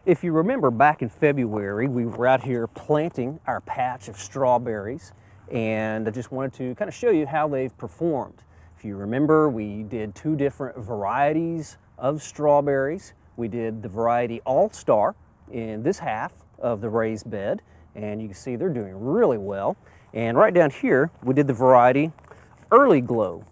If you remember back in February, we were out here planting our patch of strawberries, and I just wanted to kind of show you how they've performed. If you remember, we did two different varieties of strawberries. We did the variety All-Star in this half of the raised bed, and you can see they're doing really well. And right down here, we did the variety Early Glow.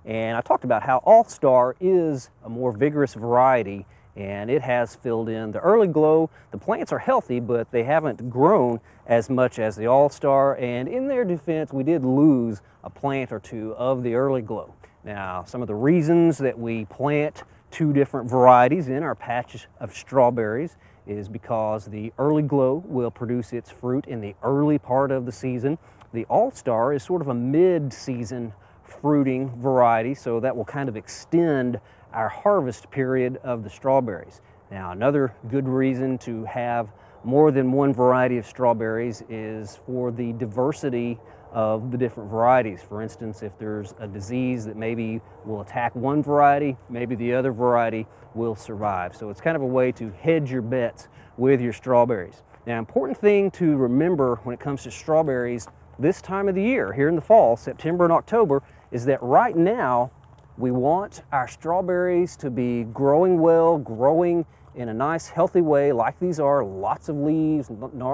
And I talked about how All-Star is a more vigorous variety, and it has filled in the Early Glow. The plants are healthy, but they haven't grown as much as the All-Star, and in their defense, we did lose a plant or two of the Early Glow. Now, some of the reasons that we plant two different varieties in our patch of strawberries is because the Early Glow will produce its fruit in the early part of the season. The All-Star is sort of a mid-season fruiting variety, so that will kind of extend our harvest period of the strawberries. Now, another good reason to have more than one variety of strawberries is for the diversity of the different varieties. For instance, if there's a disease that maybe will attack one variety, maybe the other variety will survive. So it's kind of a way to hedge your bets with your strawberries. Now, important thing to remember when it comes to strawberries this time of the year, here in the fall, September and October, is that right now we want our strawberries to be growing well, growing in a nice healthy way like these are, lots of leaves,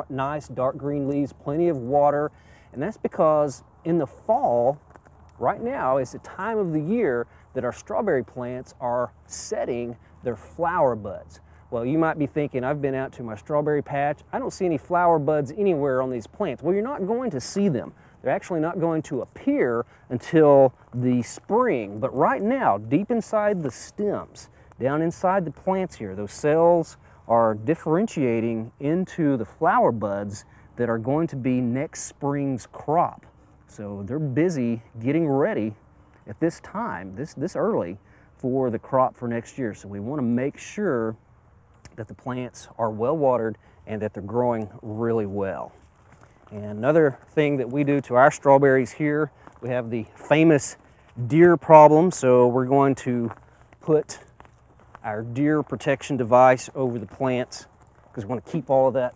nice dark green leaves, plenty of water. And that's because in the fall, right now is the time of the year that our strawberry plants are setting their flower buds. Well, you might be thinking, I've been out to my strawberry patch, I don't see any flower buds anywhere on these plants. Well, you're not going to see them. They're actually not going to appear until the spring. But right now, deep inside the stems, down inside the plants here, those cells are differentiating into the flower buds that are going to be next spring's crop. So they're busy getting ready at this time, this early, for the crop for next year. So we want to make sure that the plants are well watered and that they're growing really well. And another thing that we do to our strawberries here, we have the famous deer problem. So we're going to put our deer protection device over the plants because we want to keep all of that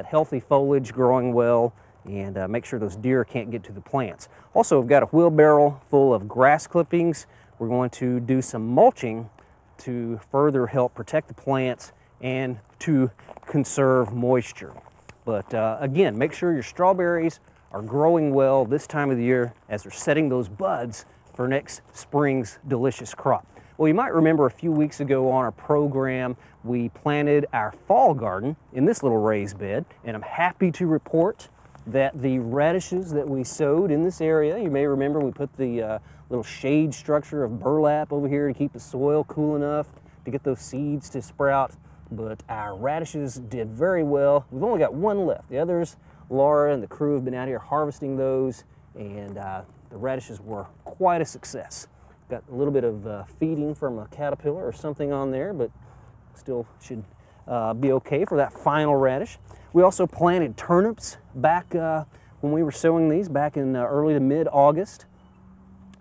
healthy foliage growing well and make sure those deer can't get to the plants. Also, we've got a wheelbarrow full of grass clippings. We're going to do some mulching to further help protect the plants and to conserve moisture. But again, make sure your strawberries are growing well this time of the year as they're setting those buds for next spring's delicious crop. Well, you might remember a few weeks ago on our program, we planted our fall garden in this little raised bed, and I'm happy to report that the radishes that we sowed in this area, you may remember we put the little shade structure of burlap over here to keep the soil cool enough to get those seeds to sprout. But our radishes did very well. We've only got one left. The others, Laura and the crew have been out here harvesting those, and the radishes were quite a success. Got a little bit of feeding from a caterpillar or something on there, but still should be okay for that final radish. We also planted turnips back when we were sowing these back in early to mid-August.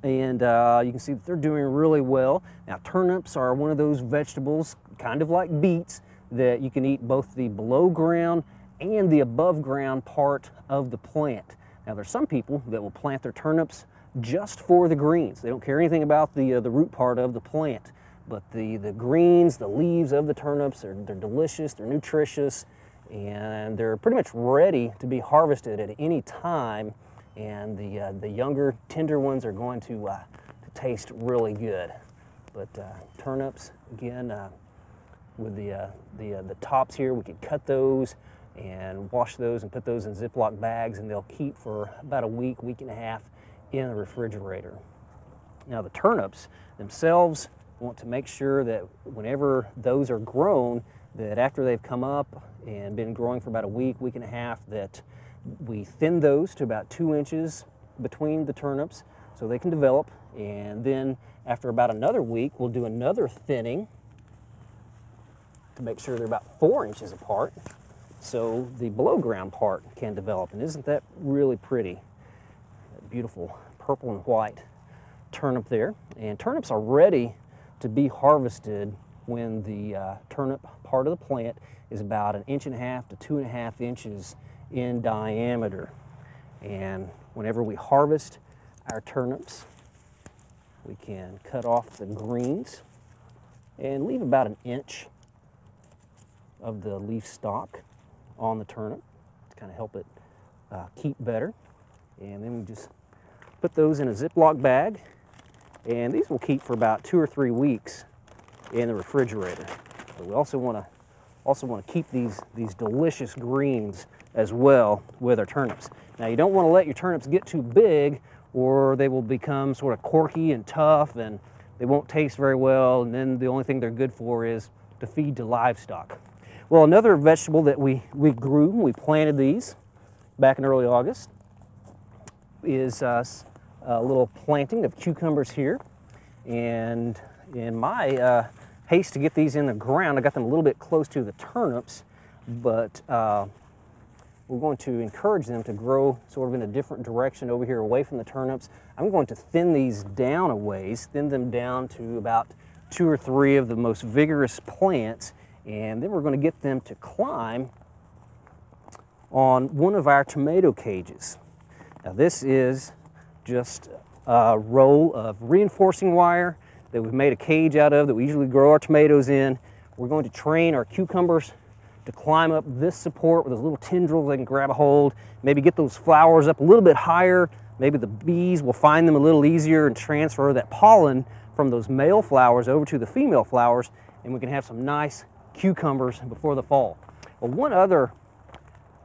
And you can see that they're doing really well. Now, turnips are one of those vegetables, kind of like beets, that you can eat both the below ground and the above ground part of the plant. Now, there's some people that will plant their turnips just for the greens. They don't care anything about the root part of the plant. But the greens, the leaves of the turnips, they're delicious, they're nutritious, and they're pretty much ready to be harvested at any time. And the younger, tender ones are going to taste really good. But turnips, again, with the tops here, we could cut those and wash those and put those in Ziploc bags, and they'll keep for about a week, week and a half in the refrigerator. Now, the turnips themselves, want to make sure that whenever those are grown, that after they've come up and been growing for about a week, week and a half, that we thin those to about 2 inches between the turnips so they can develop. And then after about another week, we'll do another thinning to make sure they're about 4 inches apart so the below ground part can develop. And isn't that really pretty? That beautiful purple and white turnip there. And turnips are ready to be harvested when the turnip part of the plant is about 1.5 to 2.5 inches in diameter. And whenever we harvest our turnips, we can cut off the greens and leave about 1 inch of the leaf stalk on the turnip to kind of help it keep better. And then we just put those in a Ziploc bag, and these will keep for about 2 or 3 weeks in the refrigerator. But we also want to keep these delicious greens as well with our turnips. Now, you don't want to let your turnips get too big, or they will become sort of corky and tough, and they won't taste very well, and then the only thing they're good for is to feed to livestock. Well, another vegetable that we grew, we planted these back in early August, is a little planting of cucumbers here. And in my haste to get these in the ground, I got them a little bit close to the turnips, but we're going to encourage them to grow sort of in a different direction over here away from the turnips. I'm going to thin these down a ways, thin them down to about 2 or 3 of the most vigorous plants, and then we're going to get them to climb on one of our tomato cages. Now, this is just a roll of reinforcing wire that we've made a cage out of that we usually grow our tomatoes in. We're going to train our cucumbers to climb up this support with those little tendrils they can grab a hold, maybe get those flowers up a little bit higher. Maybe the bees will find them a little easier and transfer that pollen from those male flowers over to the female flowers, and we can have some nice cucumbers before the fall. Well, one other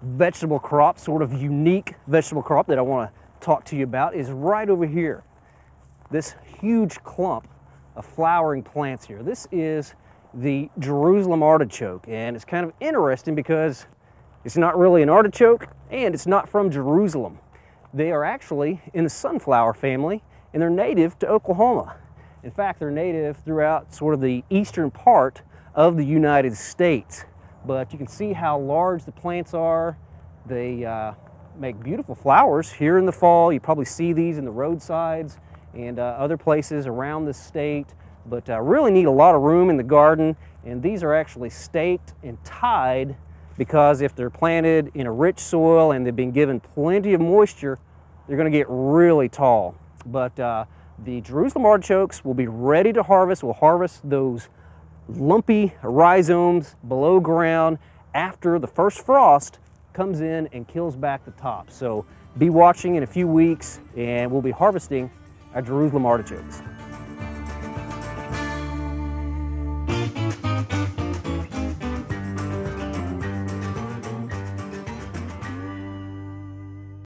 vegetable crop, sort of unique vegetable crop that I want to talk to you about is right over here. This huge clump of flowering plants here. This is the Jerusalem artichoke, and it's kind of interesting because it's not really an artichoke and it's not from Jerusalem. They are actually in the sunflower family, and they're native to Oklahoma. In fact, they're native throughout sort of the eastern part of the United States. But you can see how large the plants are. They make beautiful flowers here in the fall. You probably see these in the roadsides and other places around the state, but really need a lot of room in the garden. And these are actually staked and tied because if they're planted in a rich soil and they've been given plenty of moisture, they're going to get really tall. But the Jerusalem artichokes will be ready to harvest. We'll harvest those lumpy rhizomes below ground after the first frost comes in and kills back the top. So be watching in a few weeks, and we'll be harvesting our Jerusalem artichokes.